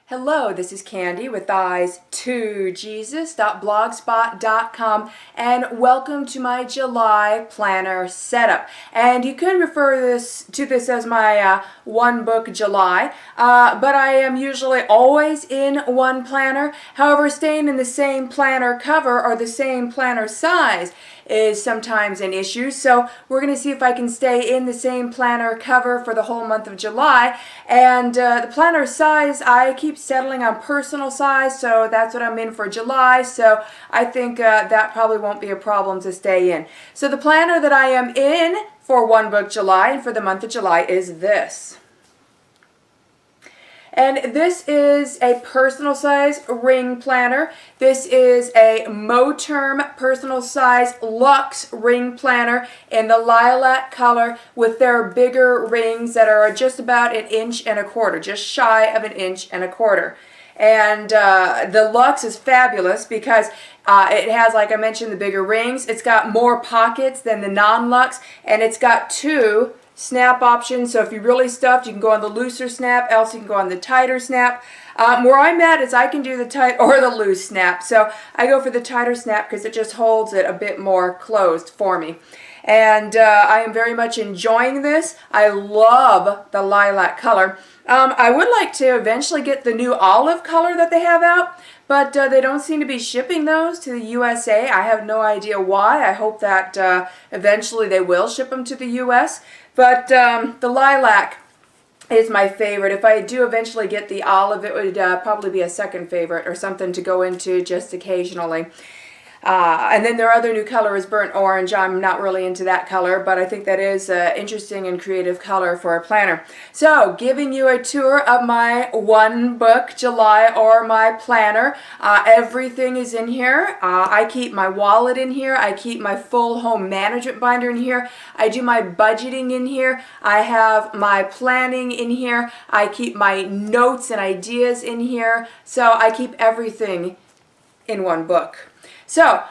Hello, this is Candy with Eyes to Jesus.blogspot.com, and welcome to my July planner setup. And you could refer to this as my one book July, but I am usually always in one planner. However, staying in the same planner cover or the same planner size is sometimes an issue. So we're going to see if I can stay in the same planner cover for the whole month of July. And the planner size, I keep settling on personal size, so that's what I'm in for July. So I think that probably won't be a problem to stay in. So the planner that I am in for One Book July and for the month of July is this. And this is a personal size ring planner. This is a Moterm personal size luxe ring planner in the lilac color with their bigger rings that are just about 1.25 inches, just shy of 1.25 inches. And the luxe is fabulous because it has, like I mentioned, the bigger rings. It's got more pockets than the non-luxe, and it's got 2 snap options. So if you're really stuffed, you can go on the looser snap, else you can go on the tighter snap. Where I'm at is I can do the tight or the loose snap. So I go for the tighter snap because it just holds it a bit more closed for me. And I am very much enjoying this. I love the lilac color. I would like to eventually get the new olive color that they have out, but they don't seem to be shipping those to the USA. I have no idea why. I hope that eventually they will ship them to the US. But the lilac is my favorite. If I do eventually get the olive, it would probably be a second favorite or something to go into just occasionally. And then their other new color is burnt orange. I'm not really into that color, but I think that is an interesting and creative color for a planner. So, giving you a tour of my One Book July or my planner. Everything is in here. I keep my wallet in here. I keep my full home management binder in here. I do my budgeting in here. I have my planning in here. I keep my notes and ideas in here. So, I keep everything in one book. So,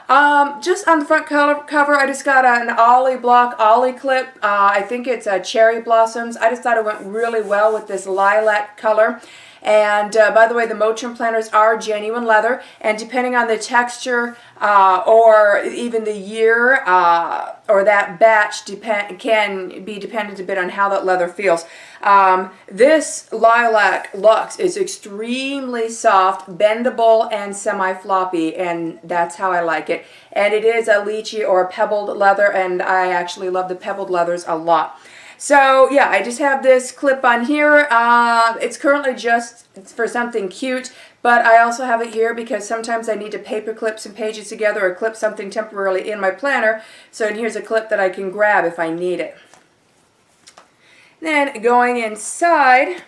just on the front cover, I just got an ollie block ollie clip. I think it's cherry blossoms. I just thought it went really well with this lilac color. And by the way, the Moterm planners are genuine leather, and depending on the texture or even the year or that batch can be dependent a bit on how that leather feels. This lilac luxe is extremely soft, bendable, and semi-floppy, and that's how I like it. And it is a lychee or a pebbled leather, and I actually love the pebbled leathers a lot. So yeah, I just have this clip on here. It's currently just for something cute, but I also have it here because sometimes I need to paper clip some pages together or clip something temporarily in my planner. So here's a clip that I can grab if I need it. Then going inside,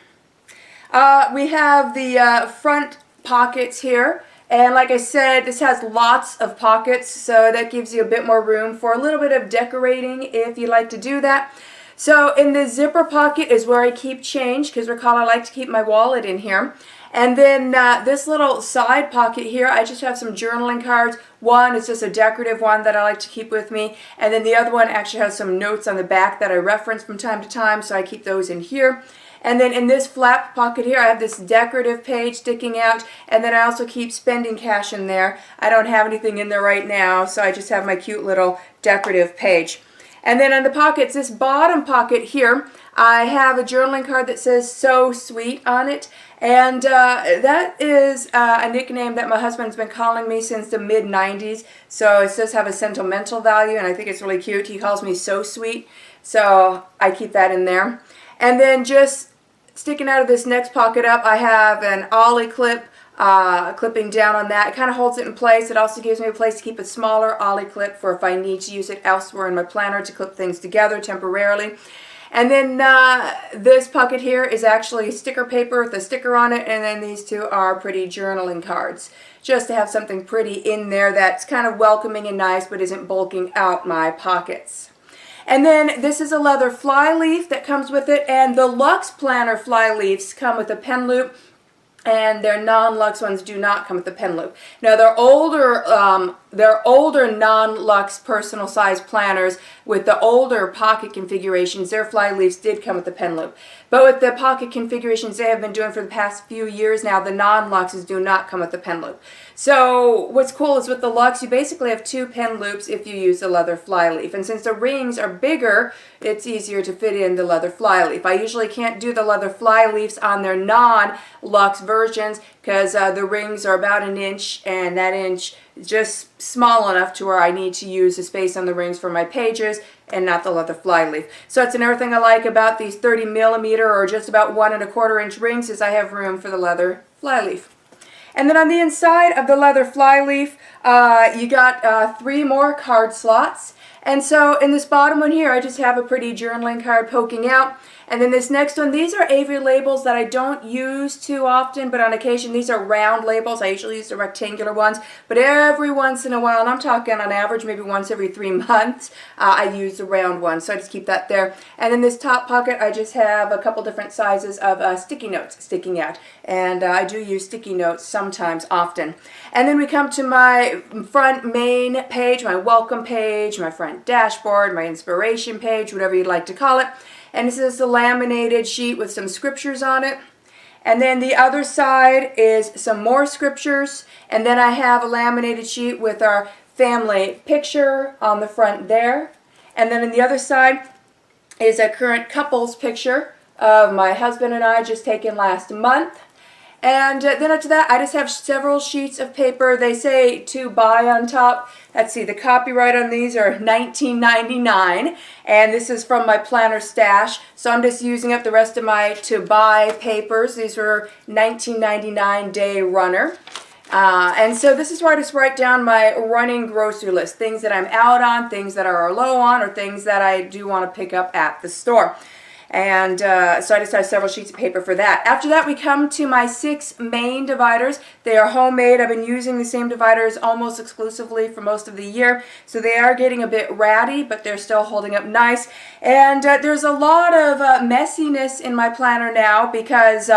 we have the front pockets here. And like I said, this has lots of pockets, so that gives you a bit more room for a little bit of decorating if you like to do that. So in the zipper pocket is where I keep change, because recall I like to keep my wallet in here. And then this little side pocket here, I just have some journaling cards. One is just a decorative one that I like to keep with me. And then the other one actually has some notes on the back that I reference from time to time, so I keep those in here. And then in this flap pocket here, I have this decorative page sticking out, and then I also keep spending cash in there. I don't have anything in there right now, so I just have my cute little decorative page. And then on the pockets, this bottom pocket here, I have a journaling card that says "So Sweet" on it. And that is a nickname that my husband's been calling me since the mid-90s. So it does have a sentimental value, and I think it's really cute. He calls me "So Sweet," so I keep that in there. And then just sticking out of this next pocket up, I have an ollie clip clipping down on that. It kind of holds it in place. It also gives me a place to keep a smaller ollie clip for if I need to use it elsewhere in my planner to clip things together temporarily. And then this pocket here is actually sticker paper with a sticker on it, and then these two are pretty journaling cards. just to have something pretty in there that's kind of welcoming and nice but isn't bulking out my pockets. And then this is a leather fly leaf that comes with it, and the Luxe Planner fly leaves come with a pen loop, and their non-Luxe ones do not come with the pen loop. Now they're older non-Luxe personal size planners with the older pocket configurations. Their fly leaves did come with the pen loop. But with the pocket configurations they have been doing for the past few years now, the non-Luxes do not come with the pen loop. So what's cool is with the Luxe, you basically have 2 pen loops if you use the leather fly leaf. And since the rings are bigger, it's easier to fit in the leather fly leaf. I usually can't do the leather fly leaves on their non-Luxe versions because the rings are about 1 inch, and that inch is just small enough to where I need to use the space on the rings for my pages and not the leather fly leaf. So that's another thing I like about these 30 millimeter or just about 1 1/4 inch rings is I have room for the leather fly leaf. And then on the inside of the leather fly leaf, you got 3 more card slots. And so in this bottom one here, I just have a pretty journaling card poking out. And then this next one, these are Avery labels that I don't use too often, but on occasion these are round labels. I usually use the rectangular ones, but every once in a while, and I'm talking on average maybe once every 3 months, I use the round one. So I just keep that there. And in this top pocket, I just have a couple different sizes of sticky notes sticking out. And I do use sticky notes sometimes, often. And then we come to my front main page, my welcome page, my front dashboard, my inspiration page, whatever you'd like to call it. And this is a laminated sheet with some scriptures on it. And then the other side is some more scriptures. And then I have a laminated sheet with our family picture on the front there. And then on the other side is a current couples picture of my husband and I just taken last month. And then after that, I just have several sheets of paper. They say to buy on top. Let's see, the copyright on these are $19.99. And this is from my planner stash. So I'm just using up the rest of my to buy papers. These were $19.99 day runner. And so this is where I just write down my running grocery list. Things that I'm out on, things that are low on, or things that I do want to pick up at the store. And so I just have several sheets of paper for that. After that, we come to my 6 main dividers. They are homemade. I've been using the same dividers almost exclusively for most of the year. So they are getting a bit ratty, but they're still holding up nice. And there's a lot of messiness in my planner now because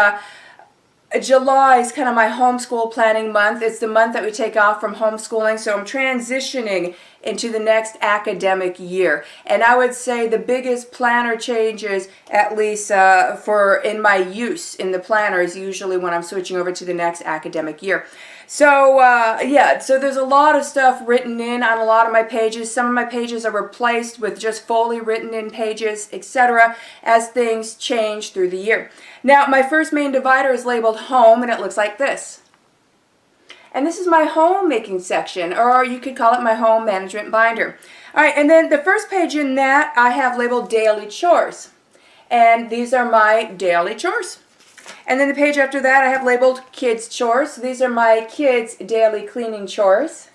July is kind of my homeschool planning month. It's the month that we take off from homeschooling, so I'm transitioning into the next academic year. And I would say the biggest planner changes, at least for in my use in the planner, is usually when I'm switching over to the next academic year. So yeah, so there's a lot of stuff written in on a lot of my pages. Some of my pages are replaced with just fully written in pages, etc. as things change through the year. Now, my first main divider is labeled home, and it looks like this. And this is my homemaking section, or you could call it my home management binder. All right, and then the first page in that I have labeled daily chores. And these are my daily chores. And then the page after that I have labeled kids chores. So these are my kids' daily cleaning chores.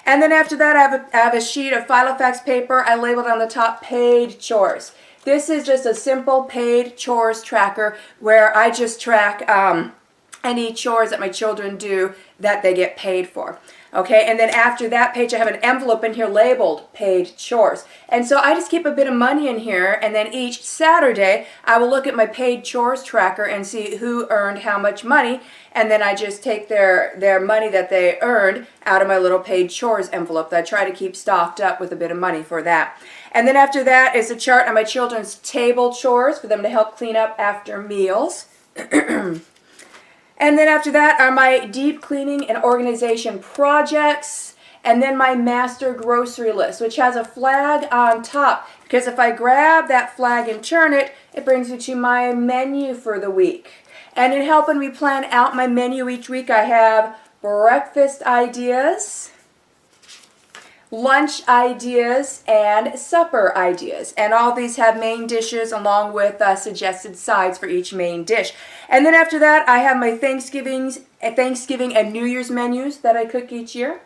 And then after that I have a sheet of Filofax paper. I labeled on the top paid chores. This is just a simple paid chores tracker where I just track any chores that my children do that they get paid for. Okay, and then after that page I have an envelope in here labeled paid chores. And so I just keep a bit of money in here, and then each Saturday I will look at my paid chores tracker and see who earned how much money, and then I just take their money that they earned out of my little paid chores envelope that I try to keep stocked up with a bit of money for that. And then after that is a chart on my children's table chores for them to help clean up after meals. And then after that are my deep cleaning and organization projects, and then my master grocery list, which has a flag on top, because if I grab that flag and turn it, it brings me to my menu for the week. And in helping me plan out my menu each week, I have breakfast ideas, lunch ideas, and supper ideas. And all these have main dishes along with suggested sides for each main dish. And then after that, I have my Thanksgiving and New Year's menus that I cook each year.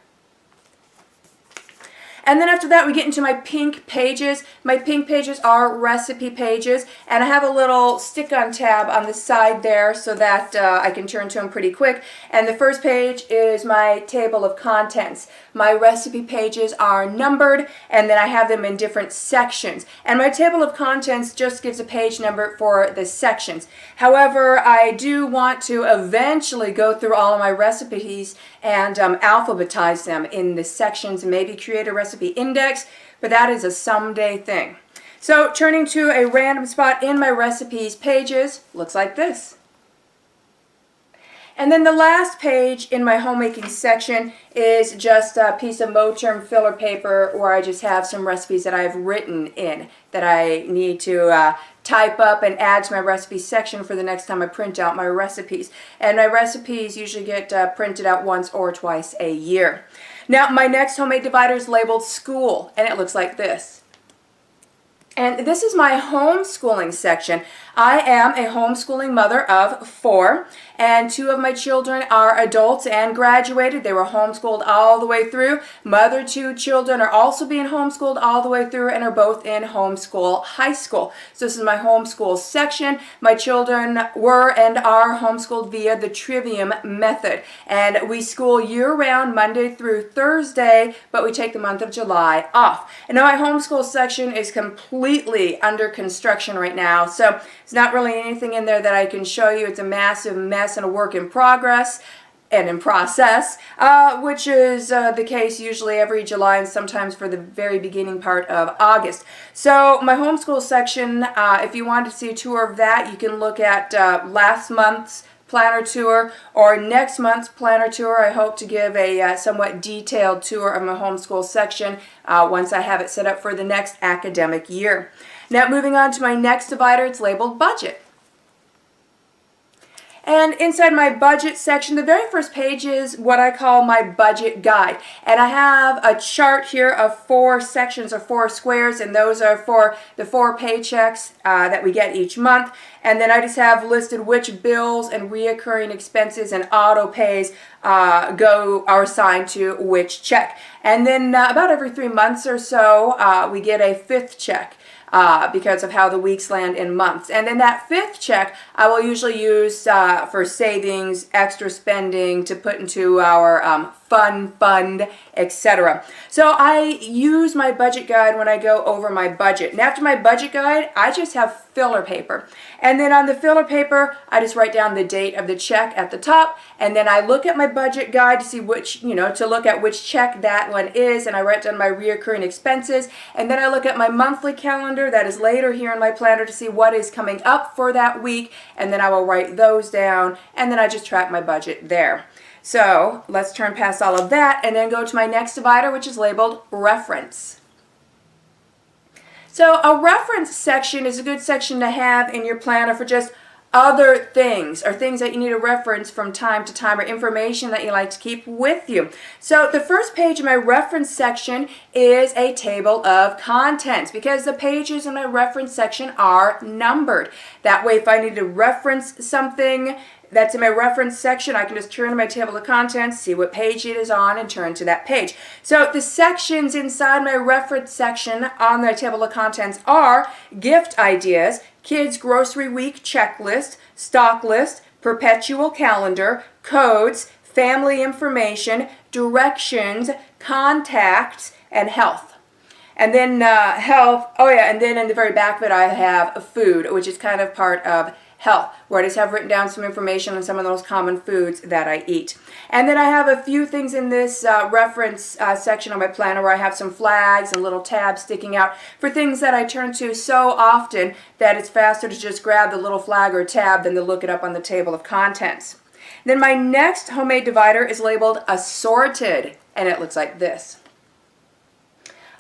And then after that, we get into my pink pages. My pink pages are recipe pages, and I have a little stick-on tab on the side there so that I can turn to them pretty quick. And the first page is my table of contents. My recipe pages are numbered, and then I have them in different sections. And my table of contents just gives a page number for the sections. However, I do want to eventually go through all of my recipes and alphabetize them in the sections and maybe create a recipe index, but that is a someday thing. So turning to a random spot in my recipes pages, looks like this. And then the last page in my homemaking section is just a piece of Moterm filler paper where I just have some recipes that I've written in that I need to type up and add to my recipe section for the next time I print out my recipes. And my recipes usually get printed out once or twice a year. Now my next homemade divider is labeled School, and it looks like this. And this is my homeschooling section. I am a homeschooling mother of 4, and 2 of my children are adults and graduated. They were homeschooled all the way through. My other 2 children are also being homeschooled all the way through and are both in homeschool high school. So this is my homeschool section. My children were and are homeschooled via the Trivium method. And we school year-round, Monday through Thursday, but we take the month of July off. And now my homeschool section is completely under construction right now, so there's not really anything in there that I can show you. It's a massive mess and a work in progress and in process, which is the case usually every July and sometimes for the very beginning part of August. So my homeschool section, if you want to see a tour of that, you can look at last month's planner tour or next month's planner tour. I hope to give a somewhat detailed tour of my homeschool section once I have it set up for the next academic year. Now moving on to my next divider, it's labeled Budget. And inside my budget section, the very first page is what I call my budget guide. And I have a chart here of 4 sections or 4 squares, and those are for the 4 paychecks that we get each month. And then I just have listed which bills and reoccurring expenses and auto pays are assigned to which check. And then about every 3 months or so, we get a 5th check. Because of how the weeks land in months. And then that 5th check I will usually use for savings, extra spending, to put into our fund, etc. So I use my budget guide when I go over my budget. And after my budget guide, I just have filler paper. And then on the filler paper, I just write down the date of the check at the top, and then I look at my budget guide to see which, to look at which check that one is, and I write down my reoccurring expenses, and then I look at my monthly calendar that is later here in my planner to see what is coming up for that week, and then I will write those down, and then I just track my budget there. So let's turn past all of that and then go to my next divider, which is labeled Reference. So a reference section is a good section to have in your planner for just other things or things that you need to reference from time to time or information that you like to keep with you. So the first page of my reference section is a table of contents because the pages in my reference section are numbered. That way if I need to reference something that's in my reference section, I can just turn to my table of contents, see what page it is on, and turn to that page. So the sections inside my reference section on my table of contents are gift ideas, kids grocery week checklist, stock list, perpetual calendar, codes, family information, directions, contacts, and health. And then health, and then in the very back of it I have food, which is kind of part of health, where I just have written down some information on some of those common foods that I eat. And then I have a few things in this reference section of my planner where I have some flags and little tabs sticking out for things that I turn to so often that it's faster to just grab the little flag or tab than to look it up on the table of contents. Then my next homemade divider is labeled Assorted, and it looks like this.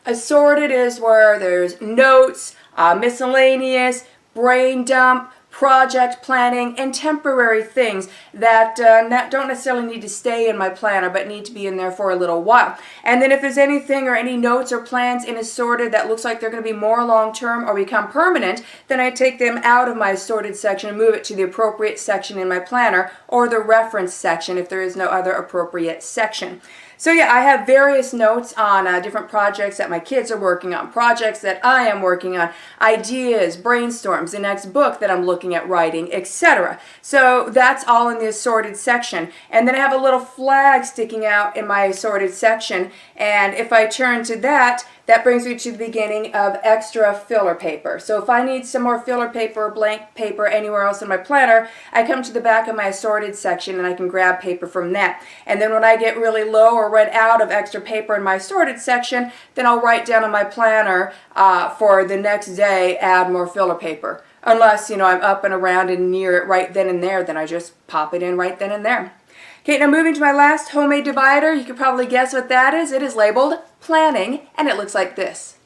Assorted is where there's notes, miscellaneous, brain dump, project planning, and temporary things that don't necessarily need to stay in my planner but need to be in there for a little while. And then if there's anything or any notes or plans in Assorted that looks like they're going to be more long-term or become permanent, then I take them out of my Assorted section and move it to the appropriate section in my planner or the reference section if there is no other appropriate section. So yeah, I have various notes on different projects that my kids are working on, projects that I am working on, ideas, brainstorms, the next book that I'm looking at writing, etc. So that's all in the assorted section. And then I have a little flag sticking out in my assorted section. And if I turn to that, that brings me to the beginning of extra filler paper. So if I need some more filler paper or blank paper anywhere else in my planner, I come to the back of my assorted section and I can grab paper from that. And then when I get really low or run out of extra paper in my assorted section, then I'll write down on my planner for the next day, add more filler paper. Unless, I'm up and around and near it right then and there, then I just pop it in right then and there. Okay, now moving to my last homemade divider, you can probably guess what that is. It is labeled planning, and it looks like this.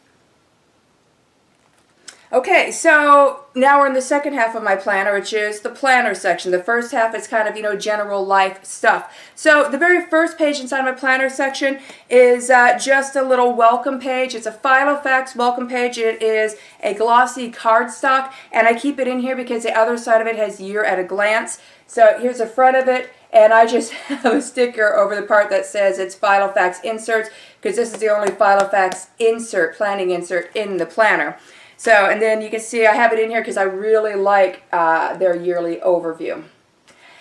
Okay, so now we're in the second half of my planner, which is the planner section. The first half is kind of, general life stuff. So the very first page inside my planner section is just a little welcome page. It's a Filofax welcome page. It is a glossy cardstock, and I keep it in here because the other side of it has year at a glance. So here's the front of it. And I just have a sticker over the part that says it's Filofax inserts, because this is the only Filofax insert, planning insert in the planner. So, and then you can see I have it in here because I really like their yearly overview.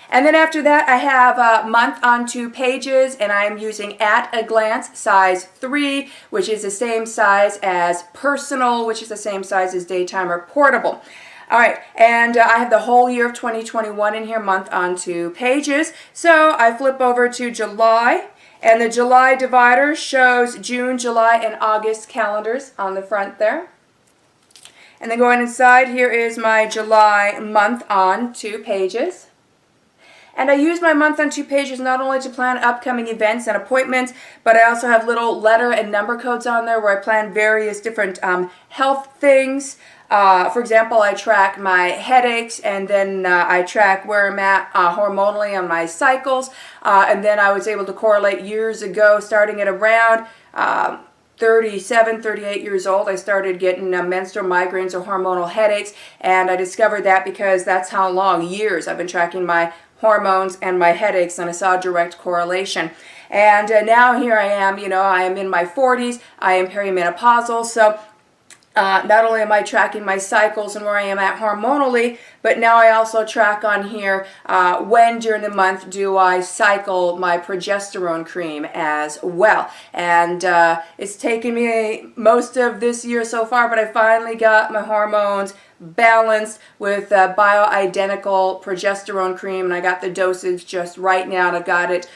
And then after that, I have a month on 2 pages, and I'm using At a Glance size 3, which is the same size as Personal, which is the same size as Daytime or Portable. All right, and I have the whole year of 2021 in here, month on 2 pages. So I flip over to July, and the July divider shows June, July, and August calendars on the front there. And then going inside, here is my July month on 2 pages. And I use my month on 2 pages not only to plan upcoming events and appointments, but I also have little letter and number codes on there where I plan various different health things. For example, I track my headaches, and then I track where I'm at hormonally on my cycles. And then I was able to correlate years ago, starting at around 37, 38 years old, I started getting menstrual migraines or hormonal headaches, and I discovered that because that's how long, years, I've been tracking my hormones and my headaches, and I saw a direct correlation. And now here I am, I am in my 40s, I am perimenopausal, so not only am I tracking my cycles and where I am at hormonally, but now I also track on here when during the month do I cycle my progesterone cream as well. And it's taken me most of this year so far, but I finally got my hormones balanced with bioidentical progesterone cream, and I got the dosage just right now, and I got it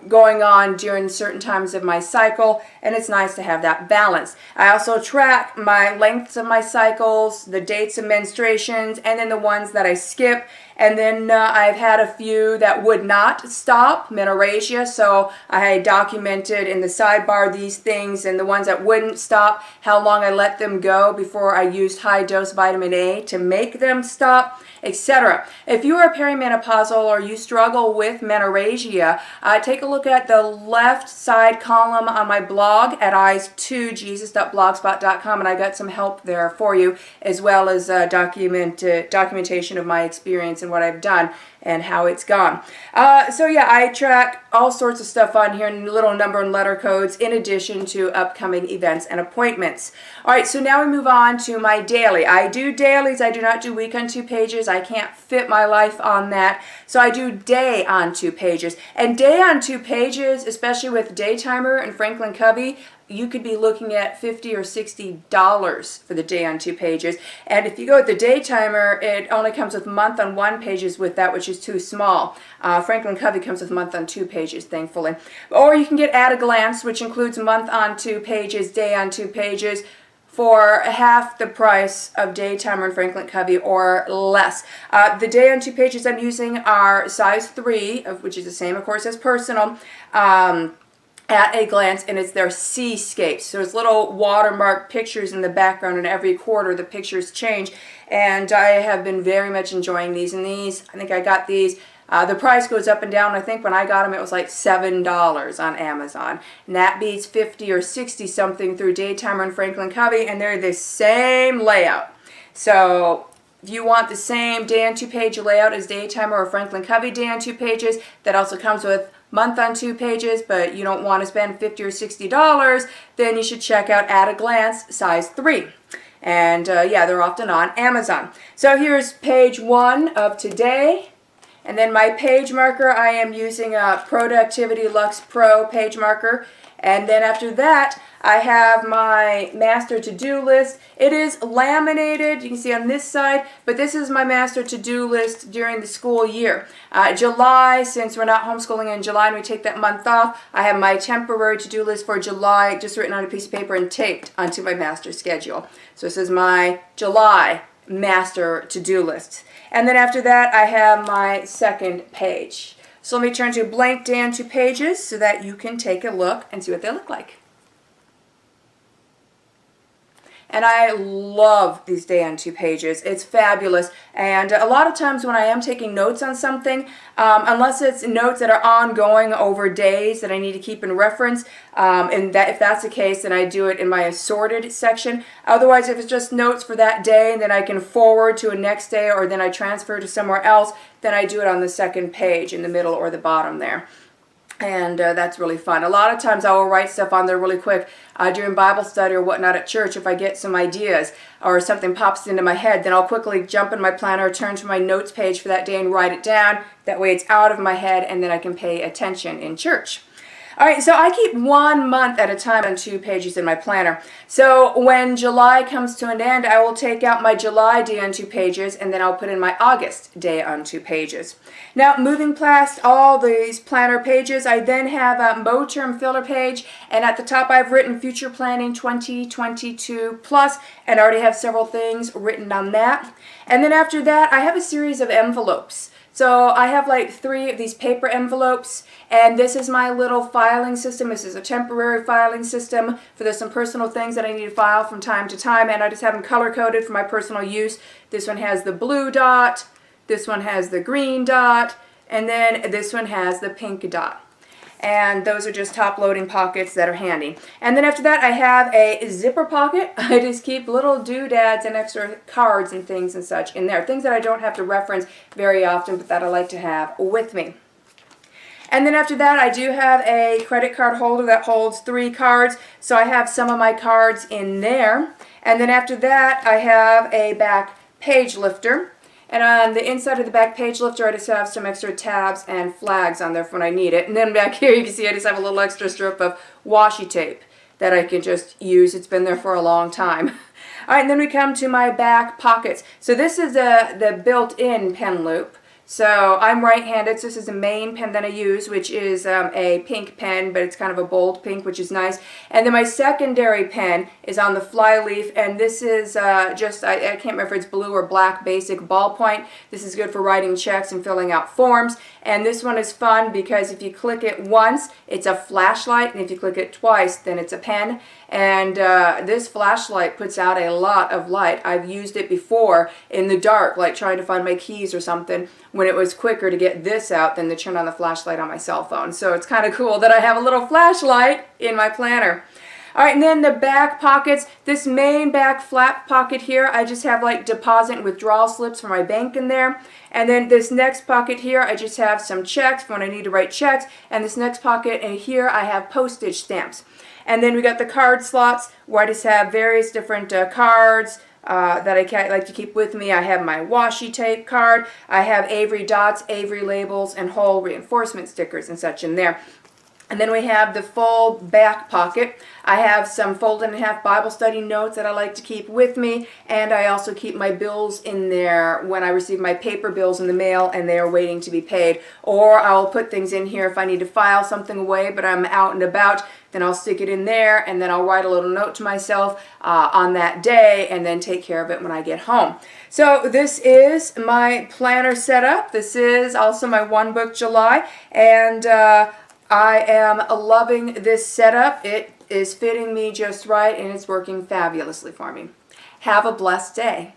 going on during certain times of my cycle, and it's nice to have that balance. I also track my lengths of my cycles, the dates of menstruations, and then the ones that I skip. And then I've had a few that would not stop, menorrhagia, so I documented in the sidebar these things, and the ones that wouldn't stop, how long I let them go before I used high-dose vitamin A to make them stop, etc. If you are perimenopausal or you struggle with menorrhagia, take a look at the left side column on my blog at eyes2jesus.blogspot.com, and I got some help there for you, as well as documentation of my experience and what I've done and how it's gone. So yeah, I track all sorts of stuff on here, and little number and letter codes in addition to upcoming events and appointments. All right, so now we move on to my daily. I do dailies. I do not do week on 2 pages. I can't fit my life on that. So I do day on 2 pages. And day on 2 pages, especially with Daytimer and Franklin Covey, you could be looking at $50 or $60 for the day on 2 pages. And if you go with the Daytimer, it only comes with month on 1 pages with that, which is too small. Franklin Covey comes with month on 2 pages, thankfully. Or you can get At a Glance, which includes month on 2 pages, day on 2 pages, for half the price of Daytimer and Franklin Covey or less. The day on 2 pages I'm using are size 3, which is the same, of course, as Personal. At a Glance, and it's their seascapes. So there's little watermark pictures in the background, and every quarter the pictures change. And I have been very much enjoying these. And these, I think I got these, the price goes up and down. I think when I got them it was like $7 on Amazon. And that beats 50 or 60 something through Daytimer and Franklin Covey, and they're the same layout. So if you want the same day on 2 page layout as Daytimer or Franklin Covey day on 2 pages, that also comes with month on 2 pages, but you don't want to spend $50 or $60, then you should check out At a Glance size 3. And yeah, they're often on Amazon. So here's page 1 of today. And then my page marker, I am using a Productivity Luxe Pro page marker. And then after that, I have my master to-do list. It is laminated, you can see on this side, but this is my master to-do list during the school year. July, since we're not homeschooling in July and we take that month off, I have my temporary to-do list for July just written on a piece of paper and taped onto my master schedule. So this is my July master to-do list. And then after that, I have my second page. So let me turn to blank day on 2 pages so that you can take a look and see what they look like. And I love these day on 2 pages. It's fabulous. And a lot of times when I am taking notes on something, unless it's notes that are ongoing over days that I need to keep in reference, and that if that's the case, then I do it in my Assorted section. Otherwise, if it's just notes for that day, then I can forward to a next day, or then I transfer to somewhere else, then I do it on the second page in the middle or the bottom there. And that's really fun. A lot of times I will write stuff on there really quick during Bible study or whatnot at church. If I get some ideas or something pops into my head, then I'll quickly jump in my planner, turn to my notes page for that day and write it down. That way it's out of my head and then I can pay attention in church. All right, so I keep 1 month at a time on 2 pages in my planner. So when July comes to an end, I will take out my July day on 2 pages, and then I'll put in my August day on 2 pages. Now, moving past all these planner pages, I then have a Moterm filler page, and at the top I've written Future Planning 2022 Plus, and I already have several things written on that. And then after that, I have a series of envelopes. So I have like 3 of these paper envelopes, and this is my little filing system. This is a temporary filing system for there's some personal things that I need to file from time to time, and I just have them color-coded for my personal use. This one has the blue dot, this one has the green dot, and then this one has the pink dot. And those are just top-loading pockets that are handy. And then after that, I have a zipper pocket. I just keep little doodads and extra cards and things and such in there. Things that I don't have to reference very often, but that I like to have with me. And then after that, I do have a credit card holder that holds 3 cards. So I have some of my cards in there. And then after that, I have a back page lifter. And on the inside of the back page lifter, I just have some extra tabs and flags on there for when I need it. And then back here, you can see I just have a little extra strip of washi tape that I can just use. It's been there for a long time. All right, and then we come to my back pockets. So this is the built-in pen loop. So I'm right-handed, so this is the main pen that I use, which is a pink pen, but it's kind of a bold pink, which is nice. And then my secondary pen is on the flyleaf, and this is just, I can't remember if it's blue or black basic ballpoint. This is good for writing checks and filling out forms. And this one is fun because if you click it once, it's a flashlight, and if you click it twice, then it's a pen. And this flashlight puts out a lot of light. I've used it before in the dark, like trying to find my keys or something, when it was quicker to get this out than to turn on the flashlight on my cell phone. So it's kind of cool that I have a little flashlight in my planner. All right, and then the back pockets, this main back flap pocket here, I just have like deposit and withdrawal slips for my bank in there. And then this next pocket here, I just have some checks for when I need to write checks. And this next pocket in here, I have postage stamps. And then we got the card slots where I just have various different cards that I like to keep with me. I have my washi tape card. I have Avery dots, Avery labels, and whole reinforcement stickers and such in there. And then we have the full back pocket. I have some folded in half Bible study notes that I like to keep with me, and I also keep my bills in there when I receive my paper bills in the mail and they are waiting to be paid. Or I'll put things in here if I need to file something away but I'm out and about, then I'll stick it in there, and then I'll write a little note to myself on that day and then take care of it when I get home. So this is my planner setup. This is also my one book July, and I am loving this setup. It is fitting me just right, and it's working fabulously for me. Have a blessed day.